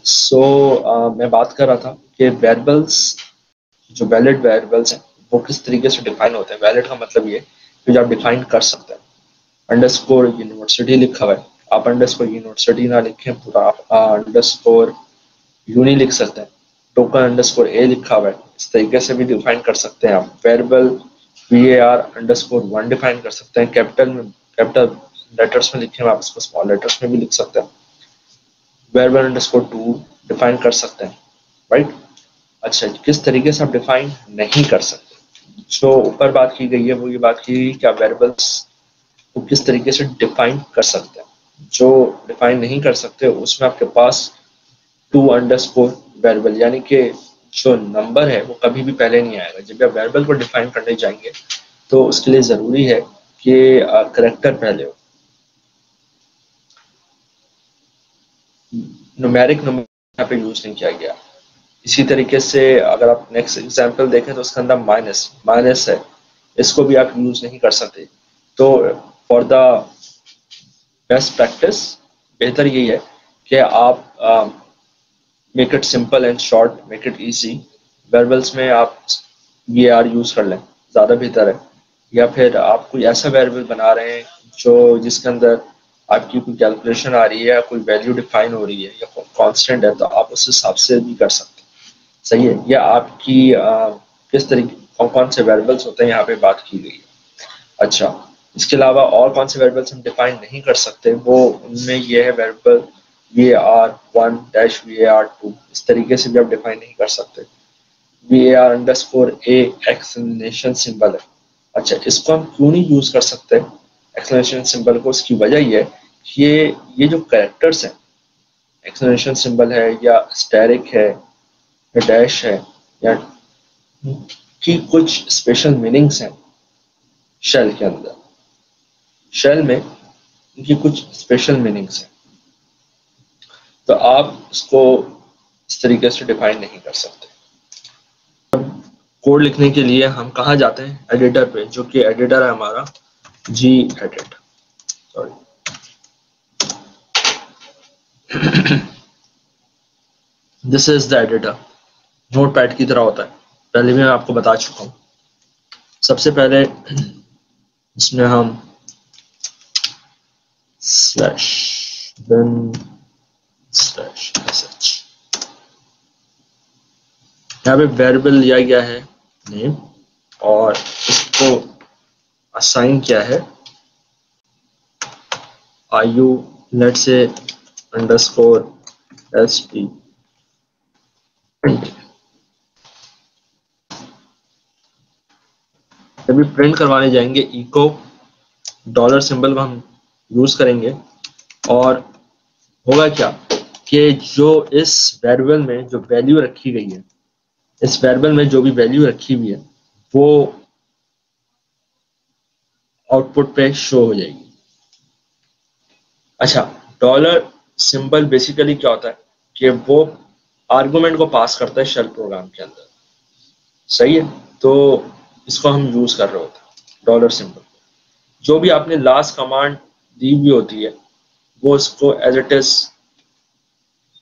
मैं बात कर रहा था कि वेरिएबल्स, जो वैलिड वेरिएबल्स हैं वो किस तरीके से डिफाइन होते हैं। वैलिड का मतलब ये कि जो आप डिफाइन कर सकते हैं। अंडरस्कोर यूनिवर्सिटी लिखा हुआ है, आप अंडरस्कोर यूनिवर्सिटी ना लिखें, पूरा आप अंडरस्कोर यूनी लिख सकते हैं। टोकन अंडरस्कोर ए लिखा हुआ है, इस तरीके से भी डिफाइन कर सकते हैं आप। वेरिएबल var अंडरस्कोर 1 डिफाइन कर सकते हैं, कैपिटल लेटर्स में लिखे हुए आप इसको स्मॉल लेटर्स में भी लिख सकते हैं। वेरिएबल अंडरस्कोर 2 डिफाइन कर सकते हैं, राइट। अच्छा, किस तरीके से आप डिफाइन नहीं कर सकते, जो ऊपर बात की गई है वो ये बात की गई कि आप वेरिएबल्स को किस तरीके से डिफाइन कर सकते हैं। जो डिफाइन नहीं कर सकते उसमें आपके पास टू अंडरस्कोर वेरिएबल, यानी कि जो नंबर है वो कभी भी पहले नहीं आएगा। जब आप वेरिएबल को डिफाइन करने जाएंगे तो उसके लिए ज़रूरी है कि करेक्टर पहले हो। न्यूमेरिक नंबर यहाँ पे यूज नहीं किया गया। इसी तरीके से अगर आप नेक्स्ट एग्जांपल देखें तो उसके अंदर माइनस है, इसको भी आप यूज नहीं कर सकते। तो फॉर द बेस्ट प्रैक्टिस बेहतर यही है कि आप make it simple and short, make it easy. Variables में आप var यूज कर लें, ज़्यादा बेहतर है। या फिर आप कोई ऐसा वेरिएबल बना रहे हैं जो जिसके अंदर आपकी कोई कैलकुलेशन आ रही है या कोई वैल्यू डिफाइन हो रही है या कांस्टेंट है, तो आप उस हिसाब से भी कर सकते हैं। सही है। या आपकी किस तरीके कौन से वेरिएबल्स होते हैं यहाँ पे बात की गई है। अच्छा, इसके अलावा और कौन से वेरिएबल्स हम डिफाइन नहीं कर सकते, वो उनमें ये है वेरिएबल var1 var2, इस तरीके से भी आप डिफाइन नहीं कर सकते। var underscore a exclamation symbol है। अच्छा, इसको हम क्यों नहीं यूज कर सकते एक्सक्लेमेशन सिंबल को? उसकी वजह ये है कि ये जो कैरेक्टर्स हैं, एक्सक्लेमेशन सिंबल है या स्टैरिक है या डैश है या की कुछ स्पेशल मीनिंग्स हैं शेल के अंदर। शेल में इनकी कुछ स्पेशल मीनिंग्स हैं, तो आप इसको इस तरीके से डिफाइन नहीं कर सकते। कोड लिखने के लिए हम कहाँ जाते हैं? एडिटर पे, जो कि एडिटर है हमारा gedit। Sorry, this is the editor. Notepad की तरह होता है, पहले भी मैं आपको बता चुका हूँ। सबसे पहले इसमें हम स्लैश देन स्लैश sh, यहाँ पे वेरिएबल लिया गया है नेम और इसको असाइन किया है आयु, लेट से अंडरस्कोर sp। जब भी प्रिंट करवाने जाएंगे इको डॉलर सिंबल का हम यूज करेंगे, और होगा क्या कि जो इस वेरिएबल में जो वैल्यू रखी गई है, इस वेरिएबल में जो भी वैल्यू रखी हुई है वो आउटपुट पे शो हो जाएगी। अच्छा, डॉलर सिंबल बेसिकली क्या होता है कि वो आर्गुमेंट को पास करता है शेल प्रोग्राम के अंदर। सही है, तो इसको हम यूज कर रहे होते हैं डॉलर सिंबल। जो भी आपने लास्ट कमांड दी हुई होती है वो इसको एज इट इज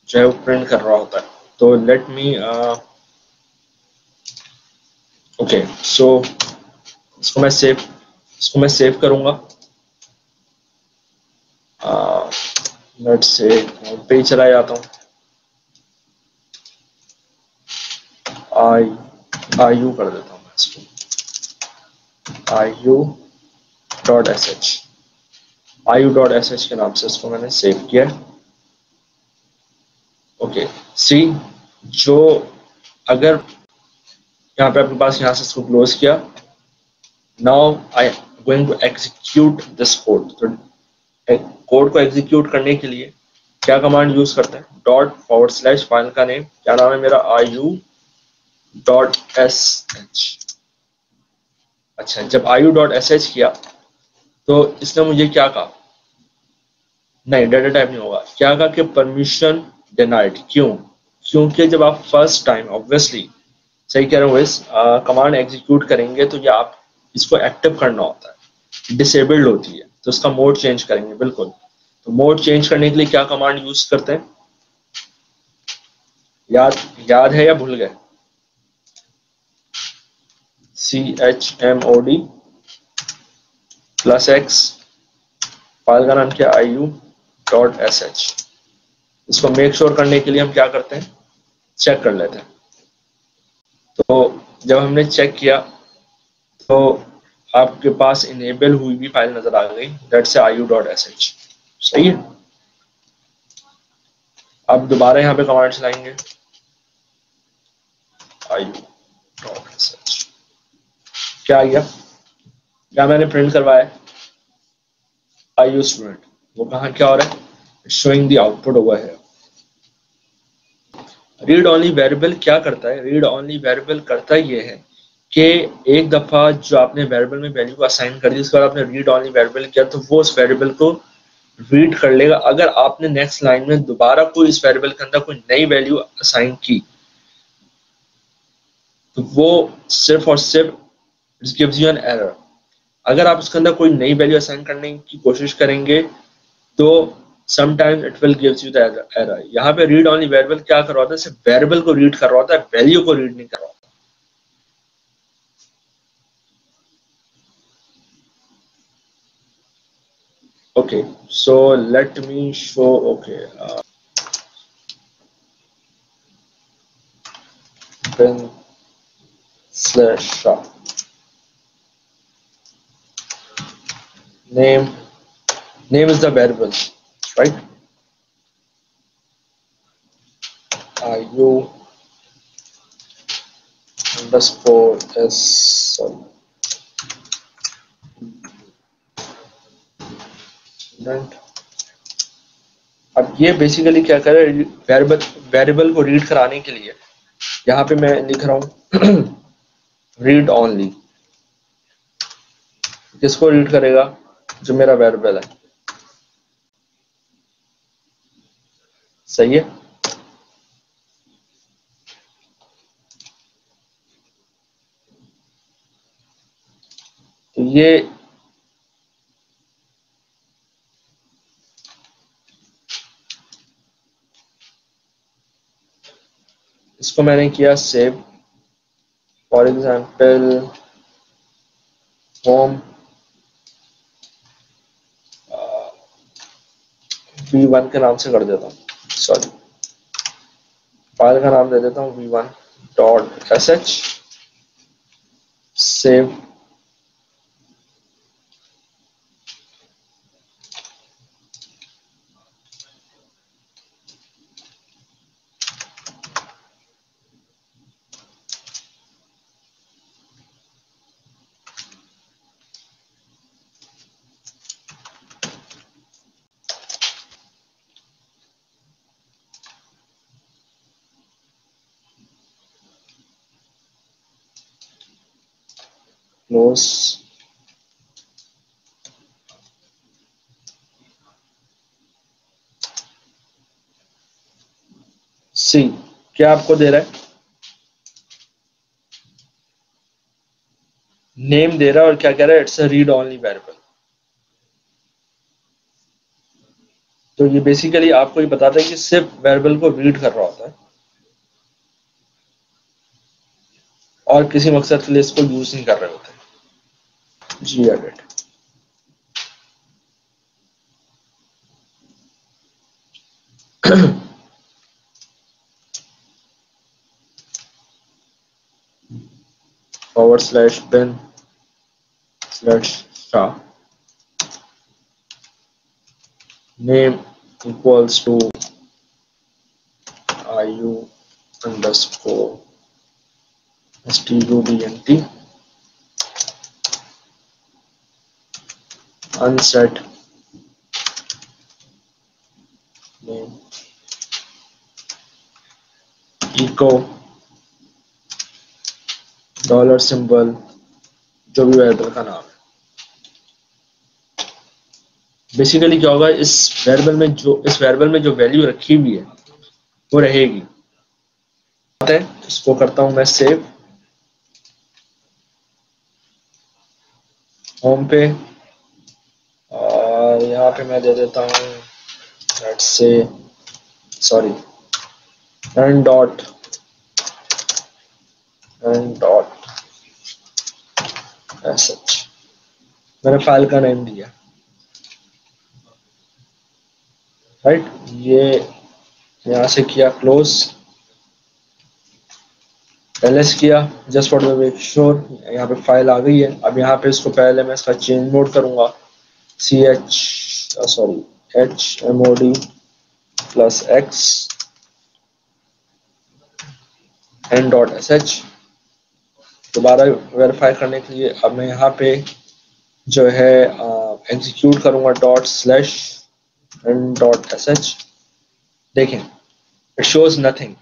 जो है वो प्रिंट कर रहा होता है। तो लेट मी ओके, सो इसको मैं सेव करूंगा। लेट से पे ही चला जाता हूँ। आयु कर देता हूँ मैं इसको, आयु.sh के नाम से इसको मैंने सेव किया है। ओके, सी, जो अगर यहाँ पे आपके पास यहाँ से इसको क्लोज किया, now I am going to execute this code. तो कोड को एग्जीक्यूट करने के लिए क्या कमांड यूज करते हैं? ./ फाइल का नेम क्या नाम है मेरा? आयु.sh। अच्छा, जब आयु.sh किया तो इसने मुझे क्या कहा? नहीं, डाटा टाइप नहीं होगा। क्या कहा कि परमिशन डिनाइड। क्यों? क्योंकि जब आप फर्स्ट टाइम ऑब्वियसली सही कह रहे हो इस कमांड एग्जीक्यूट करेंगे तो ये आप इसको एक्टिव करना होता है, डिसेबल्ड होती है, तो इसका मोड चेंज करेंगे। बिल्कुल, तो मोड चेंज करने के लिए क्या कमांड यूज करते हैं? याद याद है या भूल गए? chmod प्लस एक्स, फाइल का नाम क्या, iu.sh। इसको मेक श्योर करने के लिए हम क्या करते हैं, चेक कर लेते हैं। तो जब हमने चेक किया तो आपके पास इनेबल हुई भी फाइल नजर आ गई, दैट्स iu.sh। सही है। अब दोबारा यहाँ पे कमांड चलाएंगे iu.sh। क्या आ गया, क्या मैंने प्रिंट करवाया, iu स्टूडेंट। वो कहाँ क्या हो रहा है, शोइंग द आउटपुट ओवर है। रीड ओनली वेरिएबल क्या करता है, रीड ओनली वेरिएबल करता ये है कि एक दफा जो आपने वेरिएबल में वैल्यू को असाइन कर दी, उसके बाद आपने रीड ओनली वेरिएबल किया तो वो उस वेरिएबल को रीड कर लेगा। अगर आपने नेक्स्ट लाइन में दोबारा कोई इस वेरिएबल के अंदर कोई नई वैल्यू असाइन की तो वो सिर्फ और सिर्फ it gives you an error. अगर आप उसके अंदर कोई नई वैल्यू असाइन करने की कोशिश करेंगे तो sometimes it will gives you the error. यहाँ पे रीड ओनली वेरिएबल क्या कर रहा होता है, सिर्फ वेरिएबल को रीड कर रहा होता है, वैल्यू को रीड नहीं कर रहा होता। Okay, so let me show, okay, bin slash shop name is the variable, right? iu underscore s, sorry, student। अब ये बेसिकली क्या करे, वेरिएबल को रीड कराने के लिए यहाँ पे मैं लिख रहा हूँ रीड ओनली। किसको रीड करेगा, जो मेरा वेरिएबल है। सही है। तो ये इसको मैंने किया save, for example home v1 के नाम से कर देता हूँ, सॉरी फाइल का नाम दे देता हूँ v1.sh, सेव। क्लोज। सी क्या आपको दे रहा है, नेम दे रहा है और क्या कह रहा है, it's a read only variable. तो ये बेसिकली आपको ये बताता है कि सिर्फ वेरिएबल को रीड कर रहा होता है और किसी मकसद के लिए इसको यूज नहीं कर रहे होते। जी edit. /bin / star name equals to iu underscore student unset name echo dollar symbol, जो भी वेरिएबल का नाम है। बेसिकली क्या होगा, इस वेरिएबल में जो वैल्यू रखी हुई है वो रहेगी। इसको करता हूं मैं सेव, होम पे, और यहाँ पे मैं दे देता हूँ let's say, sorry and dot sh, मैंने फाइल का नेम दिया, राइट। ये यहाँ से किया क्लोज, ls किया, just for the make sure यहाँ पे फाइल आ गई है। अब यहाँ पे इसको पहले मैं इसका चेंज मोड करूंगा, hmod प्लस x n.sh। दोबारा वेरीफाई करने के लिए अब मैं यहाँ पे जो है एग्जीक्यूट करूंगा ./n.sh। देखें, इट शोज नथिंग,